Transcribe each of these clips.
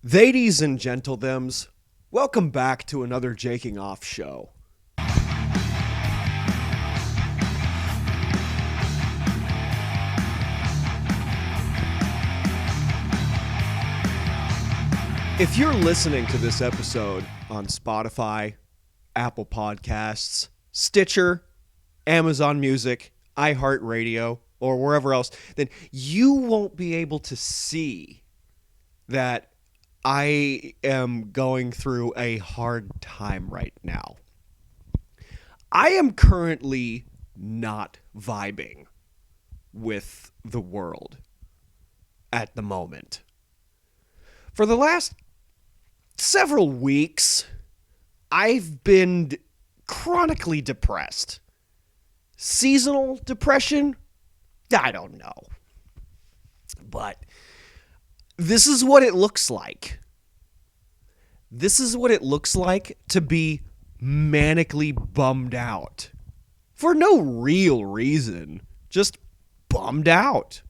Ladies and gentlethems, welcome back to another Jaking Off show. If you're listening to this episode on Spotify, Apple Podcasts, Stitcher, Amazon Music, iHeartRadio, or wherever else, then you won't be able to see that I am going through a hard time right now. I am currently not vibing with the world at the moment. For the last several weeks, I've been chronically depressed. Seasonal depression? I don't know. But this is what it looks like. This is what it looks like to be manically bummed out. For no real reason. Just bummed out.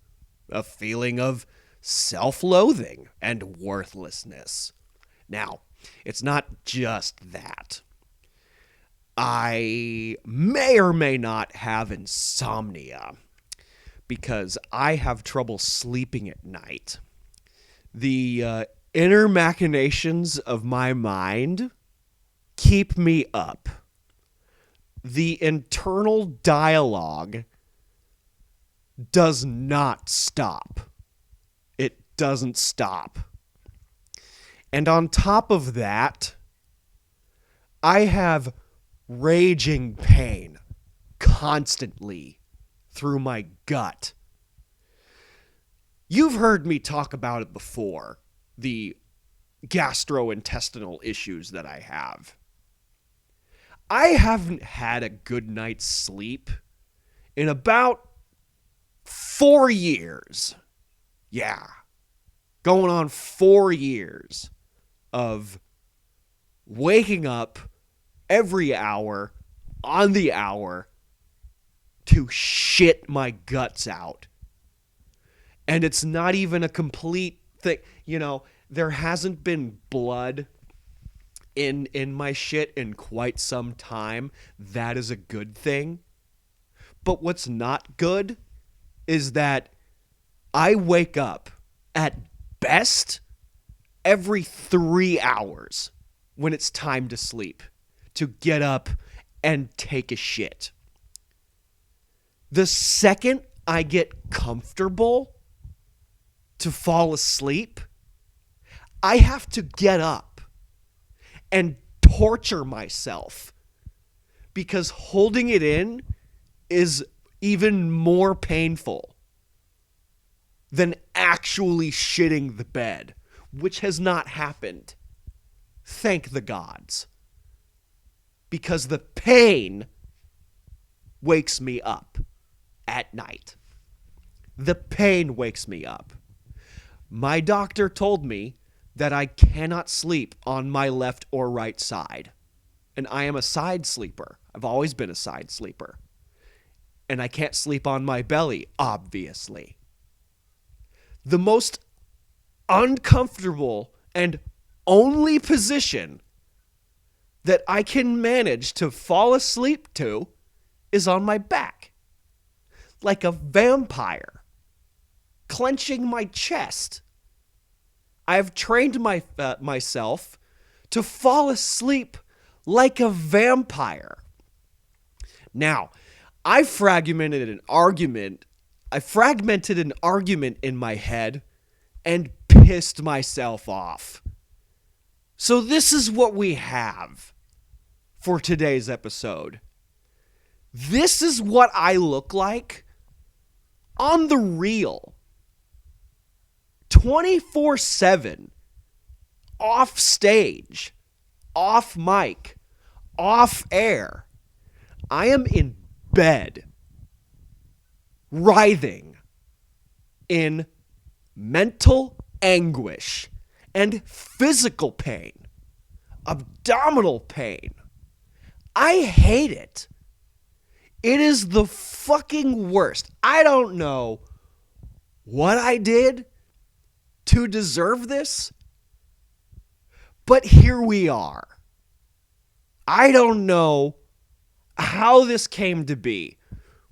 A feeling of self-loathing and worthlessness. Now, it's not just that. I may or may not have insomnia because I have trouble sleeping at night. The inner machinations of my mind keep me up. The internal dialogue does not stop. It doesn't stop. And on top of that, I have raging pain constantly through my gut. You've heard me talk about it before, the gastrointestinal issues that I have. I haven't had a good night's sleep in about 4 years. Yeah, going on 4 years of waking up every hour on the hour to shit my guts out. And it's not even a complete thing. You know, there hasn't been blood in my shit in quite some time. That is a good thing. But what's not good is that I wake up at best every 3 hours when it's time to sleep, to get up and take a shit. The second I get comfortable to fall asleep, I have to get up and torture myself because holding it in is even more painful than actually shitting the bed, which has not happened. Thank the gods. Because the pain wakes me up at night. The pain wakes me up. My doctor told me that I cannot sleep on my left or right side. And I am a side sleeper. I've always been a side sleeper. And I can't sleep on my belly, obviously. The most uncomfortable and only position that I can manage to fall asleep to is on my back. Like a vampire. Clenching my chest. I've trained myself to fall asleep like a vampire. Now, I fragmented an argument in my head and pissed myself off. So this is what we have for today's episode. This is what I look like on the real. 24/7, off stage, off mic, off air. I am in bed, writhing in mental anguish and physical pain, abdominal pain. I hate it. It is the fucking worst. I don't know what I did to deserve this, But here we are. I don't know how this came to be.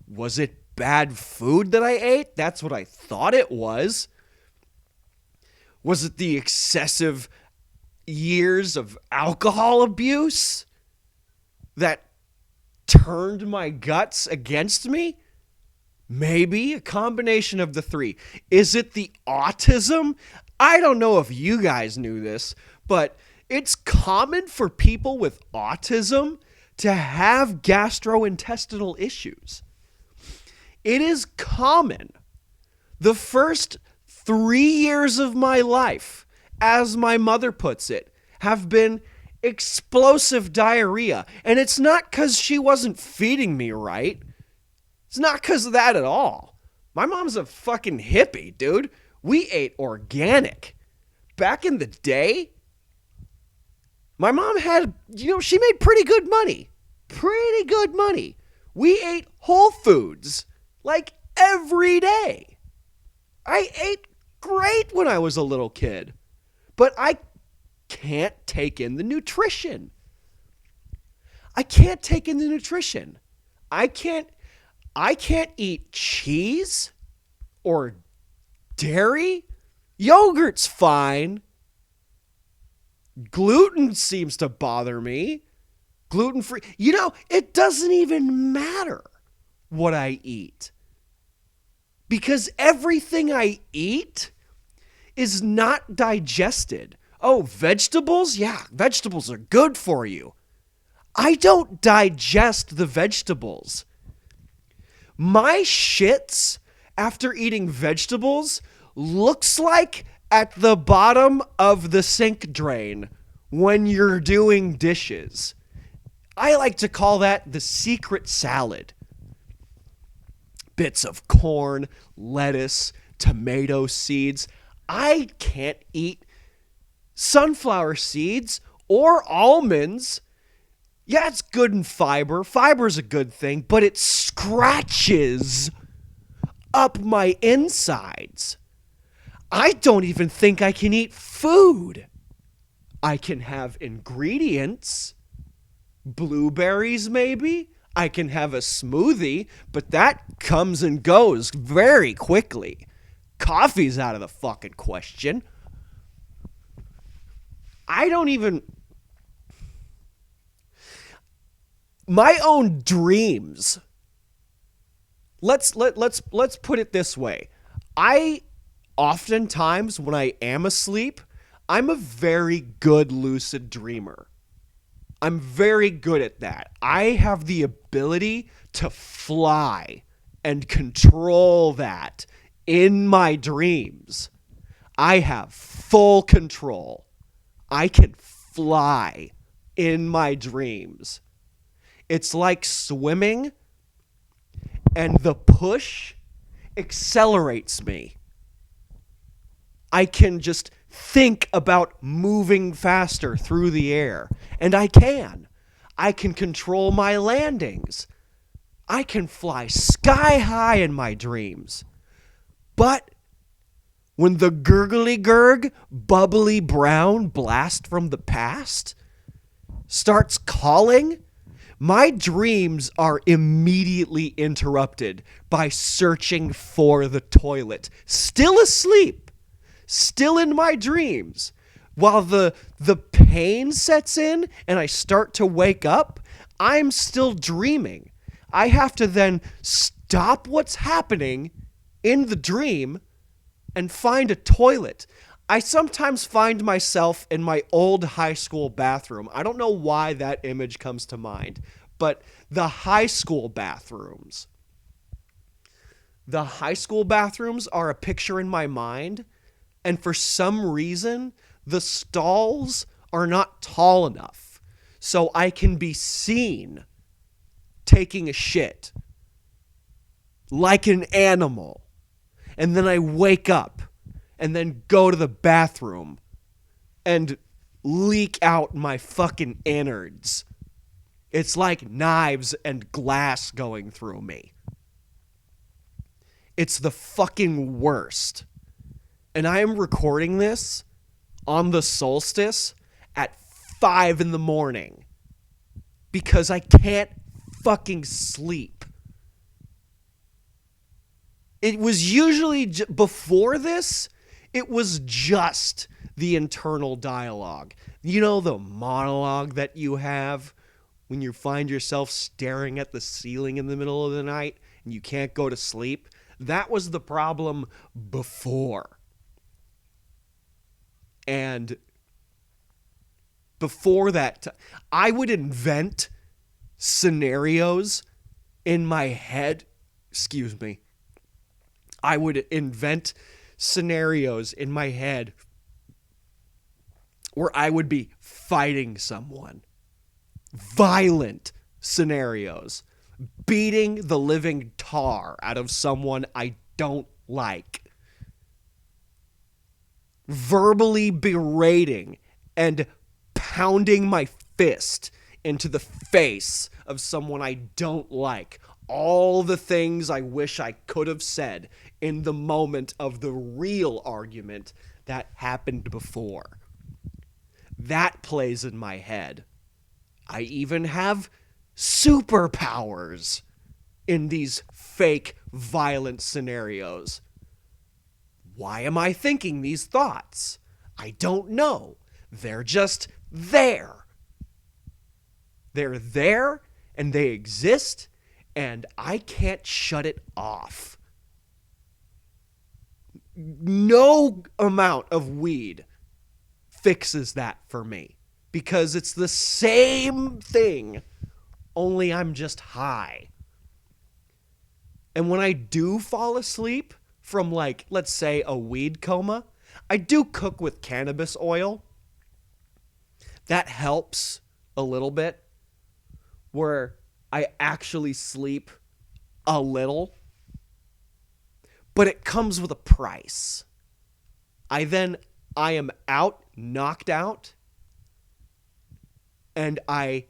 Was it bad food that I ate? That's what I thought it was. Was it the excessive years of alcohol abuse that turned my guts against me? Maybe a combination of the three. Is it the autism? I don't know if you guys knew this, but it's common for people with autism to have gastrointestinal issues. It is common. The first 3 years of my life, as my mother puts it, have been explosive diarrhea. And it's not because she wasn't feeding me right. It's not because of that at all. My mom's a fucking hippie, dude. We ate organic. Back in the day, my mom had, she made pretty good money. Pretty good money. We ate Whole Foods like every day. I ate great when I was a little kid. But I can't take in the nutrition. I can't eat cheese or dairy. Yogurt's fine. Gluten seems to bother me. Gluten-free. It doesn't even matter what I eat. Because everything I eat is not digested. Oh, vegetables? Yeah, vegetables are good for you. I don't digest the vegetables. My shits after eating vegetables looks like at the bottom of the sink drain when you're doing dishes. I like to call that the secret salad. Bits of corn, lettuce, tomato seeds. I can't eat sunflower seeds or almonds. Yeah, it's good in fiber. Fiber's a good thing, but it scratches up my insides. I don't even think I can eat food. I can have ingredients. Blueberries, maybe. I can have a smoothie, but that comes and goes very quickly. Coffee's out of the fucking question. My own dreams. Let's put it this way. I oftentimes, when I am asleep, I'm a very good lucid dreamer. I'm very good at that. I have the ability to fly and control that in my dreams. I have full control. I can fly in my dreams. It's like swimming, and the push accelerates me. I can just think about moving faster through the air. And I can. I can control my landings. I can fly sky high in my dreams. But when the gurgly gurg, bubbly brown blast from the past starts calling, my dreams are immediately interrupted by searching for the toilet. Still asleep. Still in my dreams. While the pain sets in and I start to wake up, I'm still dreaming. I have to then stop what's happening in the dream and find a toilet. I sometimes find myself in my old high school bathroom. I don't know why that image comes to mind, but the high school bathrooms. The high school bathrooms are a picture in my mind, and for some reason, the stalls are not tall enough so I can be seen taking a shit like an animal. And then I wake up and then go to the bathroom and leak out my fucking innards. It's like knives and glass going through me. It's the fucking worst. And I am recording this on the solstice at 5 in the morning because I can't fucking sleep. It was usually, before this, it was just the internal dialogue. You know, the monologue that you have when you find yourself staring at the ceiling in the middle of the night and you can't go to sleep? That was the problem before. And before that, I would invent scenarios in my head. I would invent scenarios in my head where I would be fighting someone. Violent scenarios. Beating the living tar out of someone I don't like. Verbally berating and pounding my fist into the face of someone I don't like. All the things I wish I could have said in the moment of the real argument that happened before. That plays in my head. I even have superpowers in these fake violent scenarios. Why am I thinking these thoughts? I don't know. They're just there. They're there and they exist and I can't shut it off. No amount of weed fixes that for me because it's the same thing, only I'm just high. And when I do fall asleep from, like, let's say a weed coma, I do cook with cannabis oil. That helps a little bit, where I actually sleep a little. But it comes with a price. I am out, knocked out, and I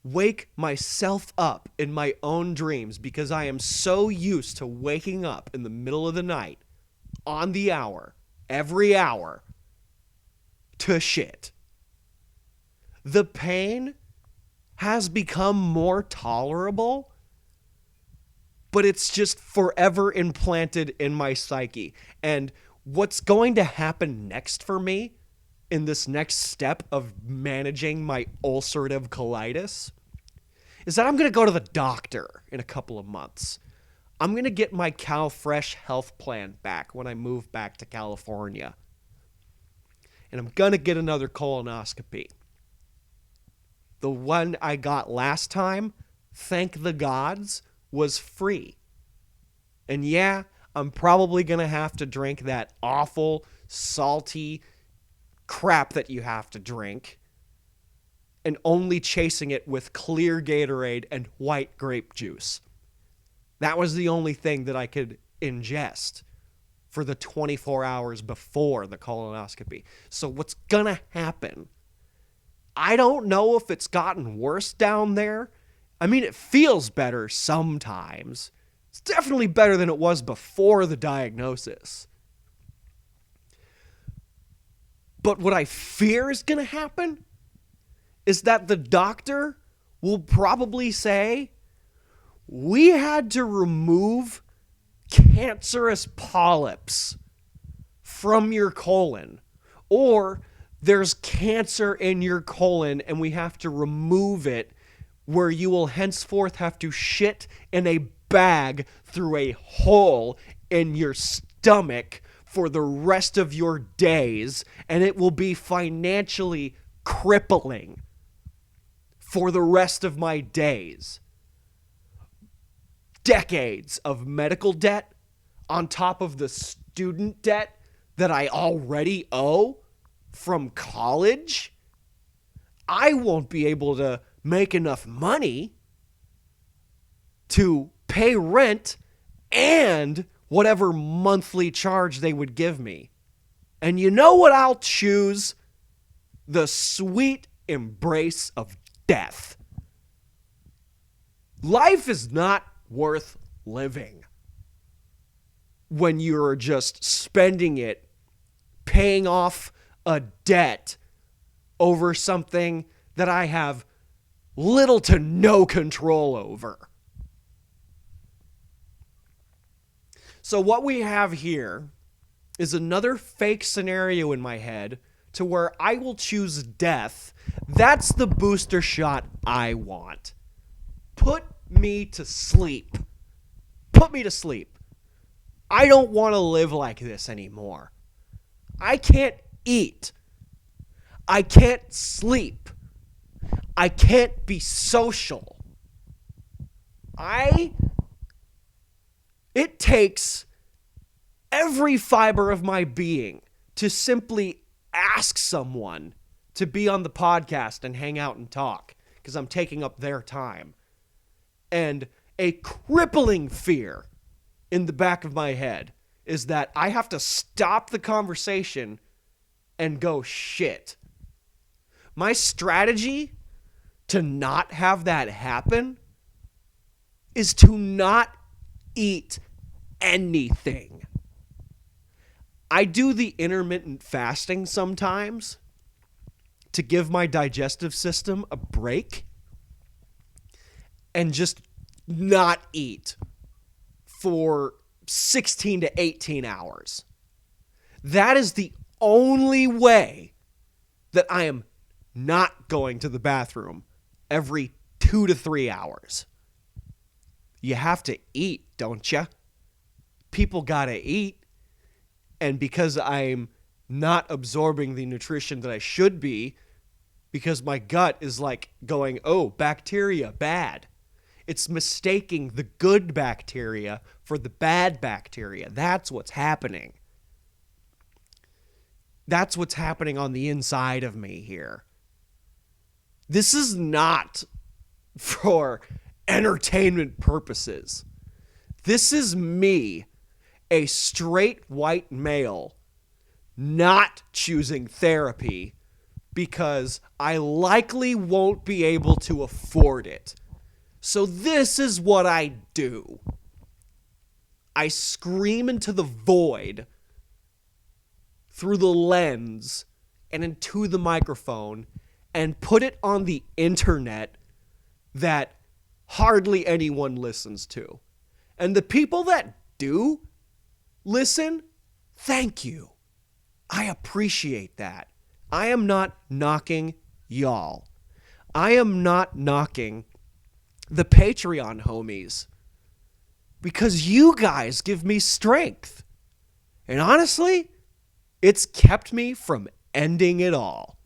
wake myself up in my own dreams because I am so used to waking up in the middle of the night, on the hour, every hour, to shit. The pain has become more tolerable, but it's just forever implanted in my psyche. And what's going to happen next for me in this next step of managing my ulcerative colitis is that I'm going to go to the doctor in a couple of months. I'm going to get my CalFresh health plan back when I move back to California. And I'm going to get another colonoscopy. The one I got last time, thank the gods, was free. And yeah, I'm probably going to have to drink that awful, salty crap that you have to drink, and only chasing it with clear Gatorade and white grape juice. That was the only thing that I could ingest for the 24 hours before the colonoscopy. So what's going to happen? I don't know if it's gotten worse down there. I mean, it feels better sometimes. It's definitely better than it was before the diagnosis. But what I fear is going to happen is that the doctor will probably say, we had to remove cancerous polyps from your colon, or there's cancer in your colon and we have to remove it, where you will henceforth have to shit in a bag through a hole in your stomach for the rest of your days, and it will be financially crippling for the rest of my days. Decades of medical debt on top of the student debt that I already owe from college. I won't be able to make enough money to pay rent and whatever monthly charge they would give me. And you know what I'll choose? The sweet embrace of death. Life is not worth living when you're just spending it paying off a debt over something that I have little to no control over. So what we have here is another fake scenario in my head to where I will choose death. That's the booster shot I want. Put me to sleep. Put me to sleep. I don't want to live like this anymore. I can't eat. I can't sleep. I can't be social. It takes every fiber of my being to simply ask someone to be on the podcast and hang out and talk because I'm taking up their time. And a crippling fear in the back of my head is that I have to stop the conversation and go, shit. My strategy to not have that happen is to not eat anything. I do the intermittent fasting sometimes to give my digestive system a break and just not eat for 16 to 18 hours. That is the only way that I am not going to the bathroom every 2 to 3 hours. You have to eat, don't you? People gotta eat. And because I'm not absorbing the nutrition that I should be, because my gut is like going, oh, bacteria, bad. It's mistaking the good bacteria for the bad bacteria. That's what's happening. That's what's happening on the inside of me here. This is not for entertainment purposes. This is me, a straight white male, not choosing therapy because I likely won't be able to afford it. So this is what I do. I scream into the void through the lens and into the microphone and put it on the internet that hardly anyone listens to. And the people that do listen, thank you. I appreciate that. I am not knocking y'all. I am not knocking the Patreon homies because you guys give me strength. And honestly, it's kept me from ending it all.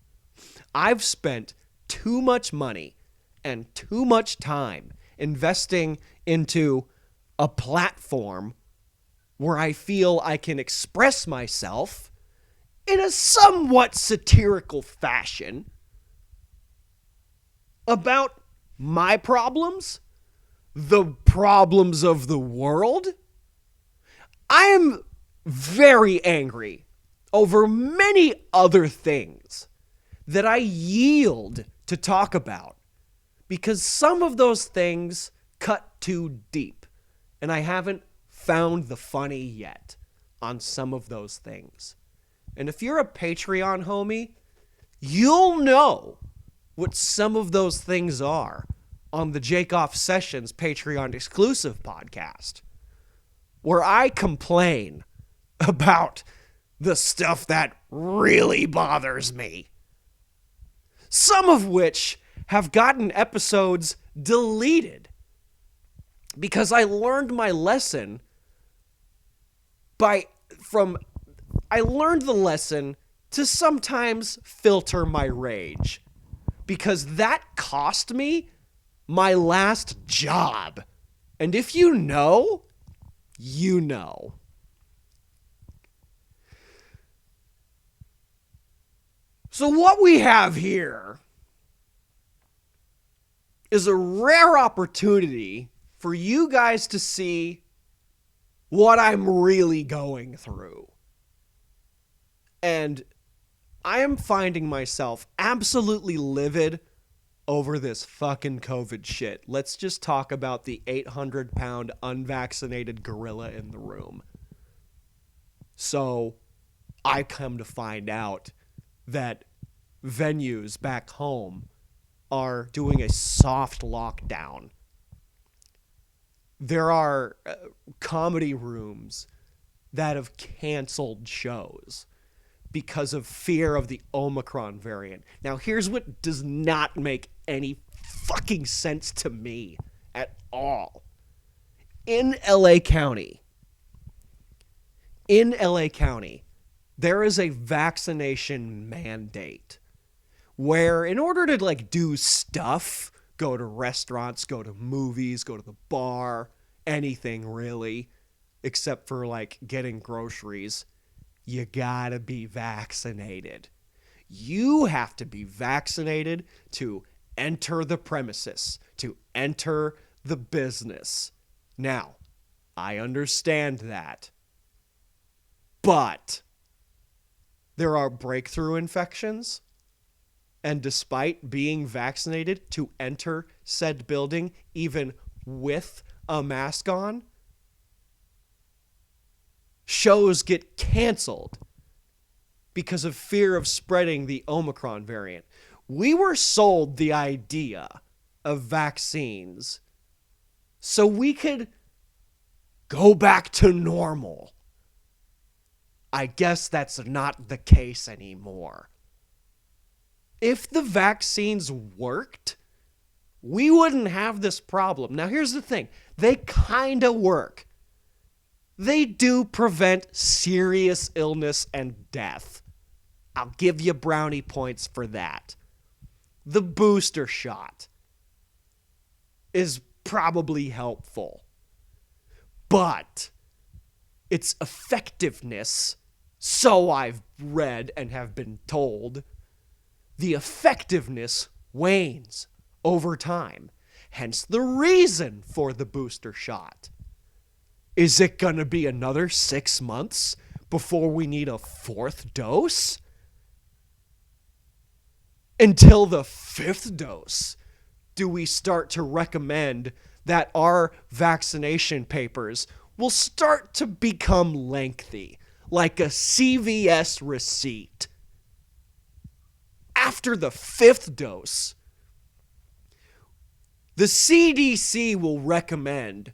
I've spent too much money and too much time investing into a platform where I feel I can express myself in a somewhat satirical fashion about my problems, the problems of the world. I am very angry over many other things that I yield to talk about because some of those things cut too deep and I haven't found the funny yet on some of those things. And if you're a Patreon homie, you'll know what some of those things are on the Jakeoff Sessions Patreon exclusive podcast, where I complain about the stuff that really bothers me. Some of which have gotten episodes deleted because I learned my lesson I learned the lesson to sometimes filter my rage because that cost me my last job. And if you know, you know. So what we have here is a rare opportunity for you guys to see what I'm really going through. And I am finding myself absolutely livid over this fucking COVID shit. Let's just talk about the 800-pound unvaccinated gorilla in the room. So I come to find out that venues back home are doing a soft lockdown. There are comedy rooms that have canceled shows because of fear of the Omicron variant. Now, here's what does not make any fucking sense to me at all. In LA County, there is a vaccination mandate where in order to like do stuff, go to restaurants, go to movies, go to the bar, anything really, except for like getting groceries, you gotta be vaccinated. You have to be vaccinated to enter the premises, to enter the business. Now, I understand that. But there are breakthrough infections, and despite being vaccinated to enter said building, even with a mask on, shows get canceled because of fear of spreading the Omicron variant. We were sold the idea of vaccines so we could go back to normal. I guess that's not the case anymore. If the vaccines worked, we wouldn't have this problem. Now, here's the thing. They kind of work. They do prevent serious illness and death. I'll give you brownie points for that. The booster shot is probably helpful. But its effectiveness, so I've read and have been told, the effectiveness wanes over time. Hence the reason for the booster shot. Is it going to be another 6 months before we need a 4th dose? Until the 5th dose, do we start to recommend that our vaccination papers will start to become lengthy, like a CVS receipt. After the 5th dose, the CDC will recommend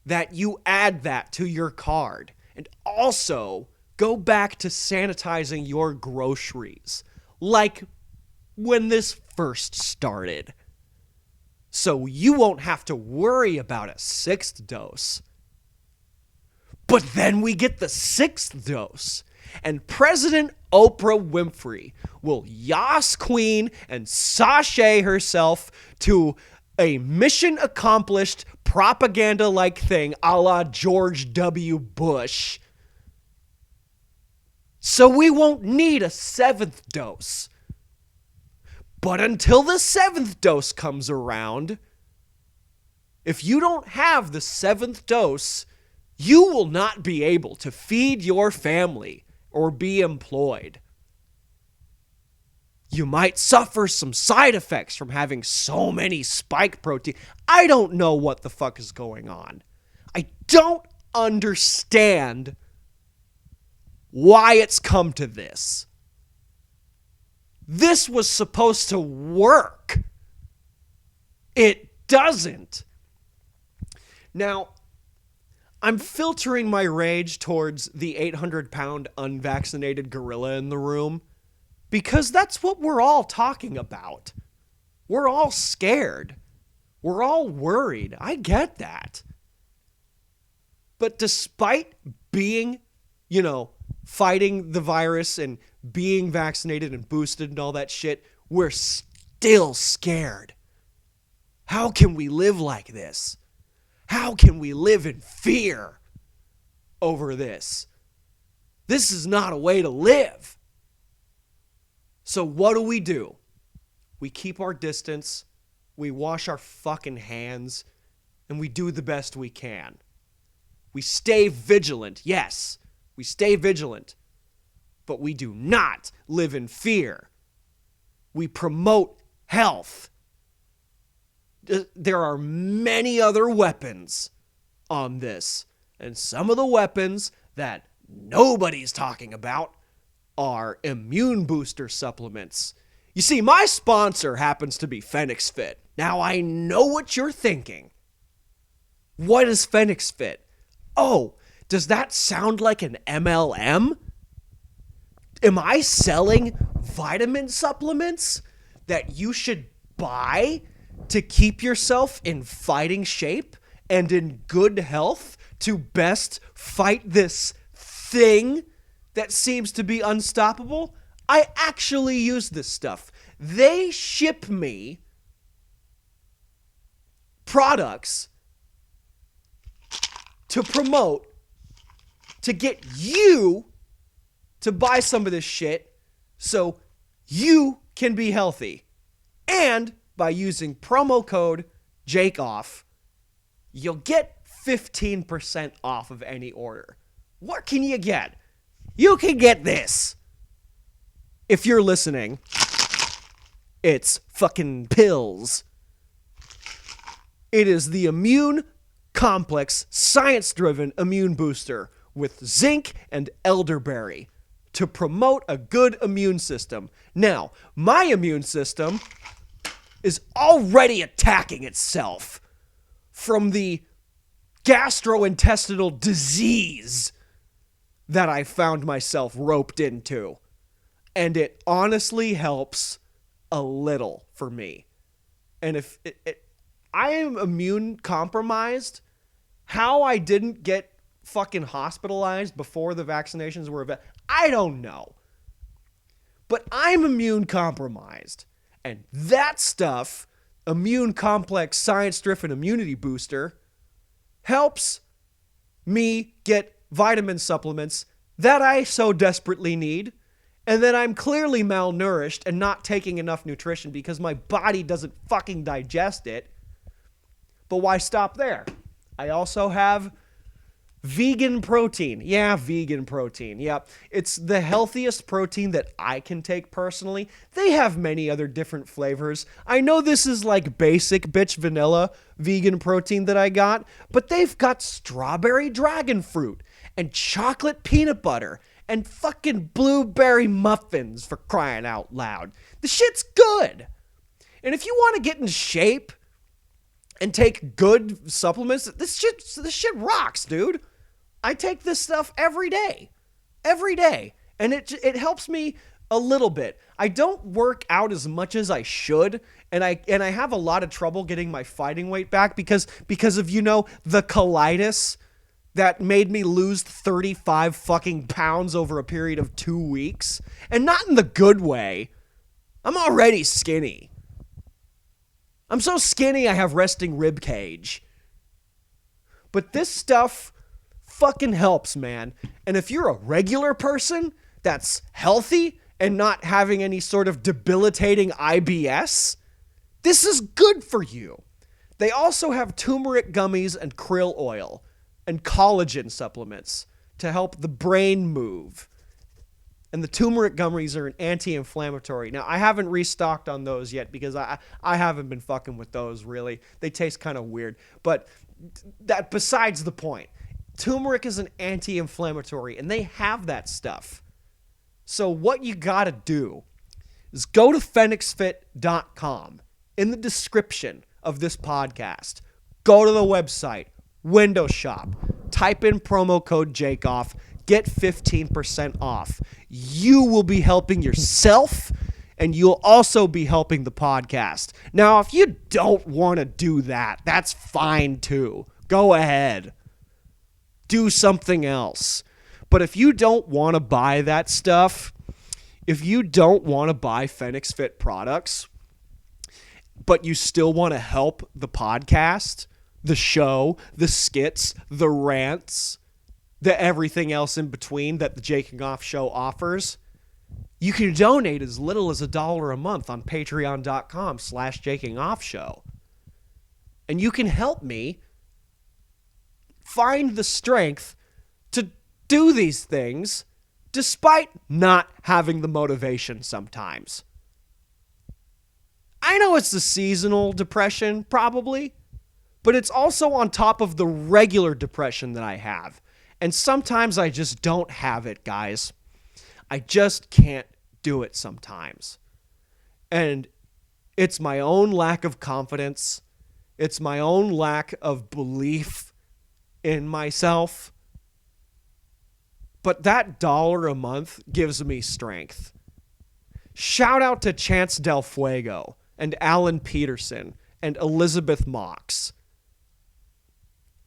that you add that to your card and also go back to sanitizing your groceries, like when this first started. So you won't have to worry about a 6th dose. But then we get the 6th dose, and President Oprah Winfrey will yas queen and sashay herself to a mission accomplished propaganda-like thing a la George W. Bush. So we won't need a 7th dose. But until the 7th dose comes around, if you don't have the 7th dose, you will not be able to feed your family or be employed. You might suffer some side effects from having so many spike protein. I don't know what the fuck is going on. I don't understand why it's come to this. This was supposed to work. It doesn't. Now, I'm filtering my rage towards the 800-pound unvaccinated gorilla in the room because that's what we're all talking about. We're all scared. We're all worried. I get that. But despite being, fighting the virus and being vaccinated and boosted and all that shit, we're still scared. How can we live like this? How can we live in fear over this? This is not a way to live. So what do? We keep our distance, we wash our fucking hands, and we do the best we can. We stay vigilant, yes, we stay vigilant, but we do not live in fear. We promote health. There are many other weapons on this, and some of the weapons that nobody's talking about are immune booster supplements You see, my sponsor happens to be Fnxfit. Now, I know what you're thinking. What is Fnxfit? Oh, does that sound like an MLM? Am I selling vitamin supplements that you should buy to keep yourself in fighting shape and in good health to best fight this thing that seems to be unstoppable? I actually use this stuff. They ship me products to promote, to get you to buy some of this shit so you can be healthy. And by using promo code JAKEOFF, you'll get 15% off of any order. What can you get? You can get this. If you're listening, it's fucking pills. It is the immune complex, science-driven immune booster with zinc and elderberry to promote a good immune system. Now, my immune system is already attacking itself from the gastrointestinal disease that I found myself roped into. And it honestly helps a little for me. And if I am immune compromised, how I didn't get fucking hospitalized before the vaccinations were I don't know. But I'm immune compromised. And that stuff, immune complex science-driven immunity booster, helps me get vitamin supplements that I so desperately need. And then I'm clearly malnourished and not taking enough nutrition because my body doesn't fucking digest it. But why stop there? I also have vegan protein. Yeah, vegan protein. Yep. It's the healthiest protein that I can take personally. They have many other different flavors. I know this is like basic bitch vanilla vegan protein that I got, but they've got strawberry dragon fruit and chocolate peanut butter and fucking blueberry muffins, for crying out loud. The shit's good. And if you want to get in shape and take good supplements, this shit rocks, dude. I take this stuff every day. And it helps me a little bit. I don't work out as much as I should, and I have a lot of trouble getting my fighting weight back because of, the colitis that made me lose 35 fucking pounds over a period of 2 weeks. And not in the good way. I'm already skinny. I'm so skinny I have resting rib cage. But this stuff fucking helps, man. And if you're a regular person that's healthy and not having any sort of debilitating IBS, this is good for you. They also have turmeric gummies and krill oil and collagen supplements to help the brain move. And the turmeric gummies are an anti-inflammatory. Now, I haven't restocked on those yet because I haven't been fucking with those, really. They taste kind of weird. But that besides the point. Turmeric is an anti-inflammatory, and they have that stuff. So what you gotta do is go to Fnxfit.com. In the description of this podcast, go to the website, window shop, type in promo code JAKEOFF, get 15% off. You will be helping yourself, and you'll also be helping the podcast. Now, if you don't want to do that, that's fine too. Go ahead. Do something else. But if you don't want to buy that stuff, if you don't want to buy Fnxfit products, but you still want to help the podcast, the show, the skits, the rants, the everything else in between that the Jaking Off Show offers, you can donate as little as $1 a month on patreon.com/JakingOffShow. And you can help me find the strength to do these things despite not having the motivation sometimes. I know it's the seasonal depression, probably, but it's also on top of the regular depression that I have. And sometimes I just don't have it, guys. I just can't do it sometimes. And it's my own lack of confidence. It's my own lack of belief in myself. But that $1 a month gives me strength. Shout out to Chance Del Fuego and Alan Peterson and Elizabeth Mox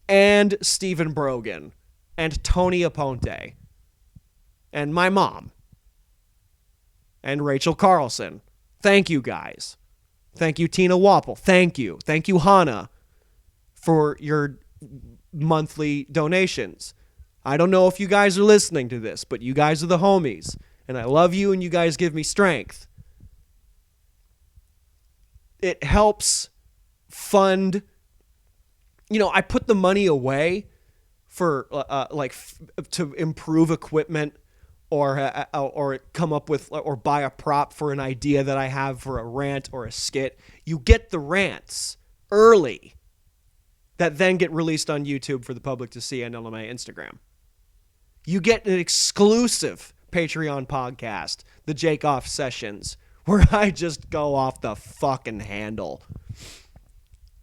and Stephen Brogan and Tony Aponte and my mom and Rachel Carlson. Thank you, guys. Thank you, Tina Wapple. Thank you. Thank you, Hannah, for your monthly donations. I don't know if you guys are listening to this, but you guys are the homies, and I love you, and you guys give me strength. It helps fund, I put the money away for to improve equipment or come up with or buy a prop for an idea that I have for a rant or a skit. You get the rants early that then get released on YouTube for the public to see and on my Instagram. You get an exclusive Patreon podcast, the Jake Off Sessions, where I just go off the fucking handle.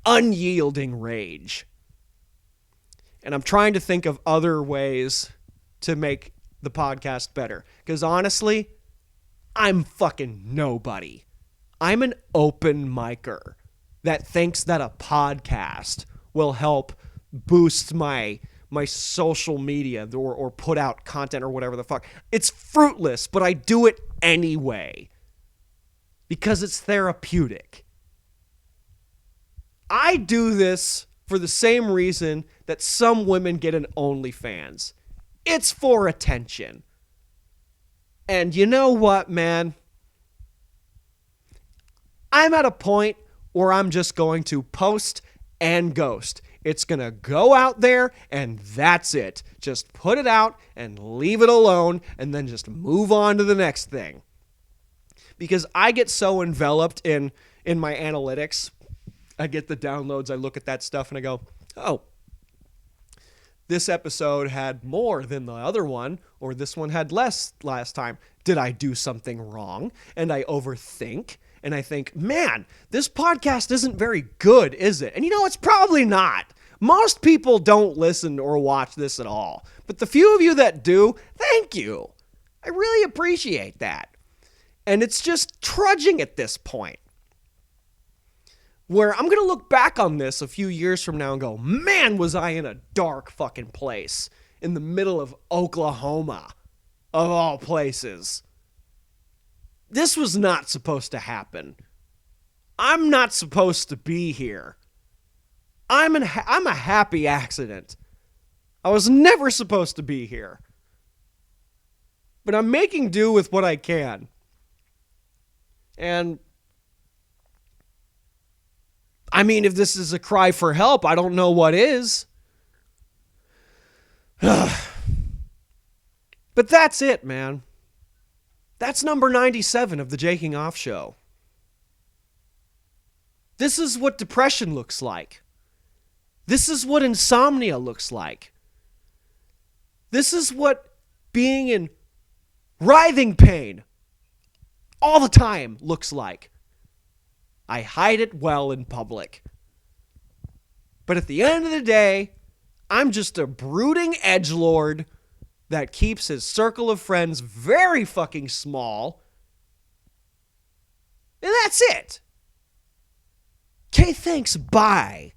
Unyielding rage. And I'm trying to think of other ways to make the podcast better. Because honestly, I'm fucking nobody. I'm an open micer that thinks that a podcast will help boost my social media or put out content or whatever the fuck. It's fruitless, but I do it anyway. Because it's therapeutic. I do this for the same reason that some women get an OnlyFans. It's for attention. And you know what, man? I'm at a point where I'm just going to post and ghost. It's going to go out there and that's it. Just put it out and leave it alone and then just move on to the next thing. Because I get so enveloped in my analytics. I get the downloads, I look at that stuff and I go, oh, this episode had more than the other one, or this one had less last time. Did I do something wrong? And I overthink, and I think, man, this podcast isn't very good, is it? And it's probably not. Most people don't listen or watch this at all. But the few of you that do, thank you. I really appreciate that. And it's just trudging at this point, where I'm going to look back on this a few years from now and go, man, was I in a dark fucking place in the middle of Oklahoma, of all places. This was not supposed to happen. I'm not supposed to be here. I'm a happy accident. I was never supposed to be here. But I'm making do with what I can. And I mean, if this is a cry for help, I don't know what is. But that's it, man. That's number 97 of the Jaking Off Show. This is what depression looks like. This is what insomnia looks like. This is what being in writhing pain all the time looks like. I hide it well in public. But at the end of the day, I'm just a brooding edgelord that keeps his circle of friends very fucking small. And that's it. Okay, thanks, bye.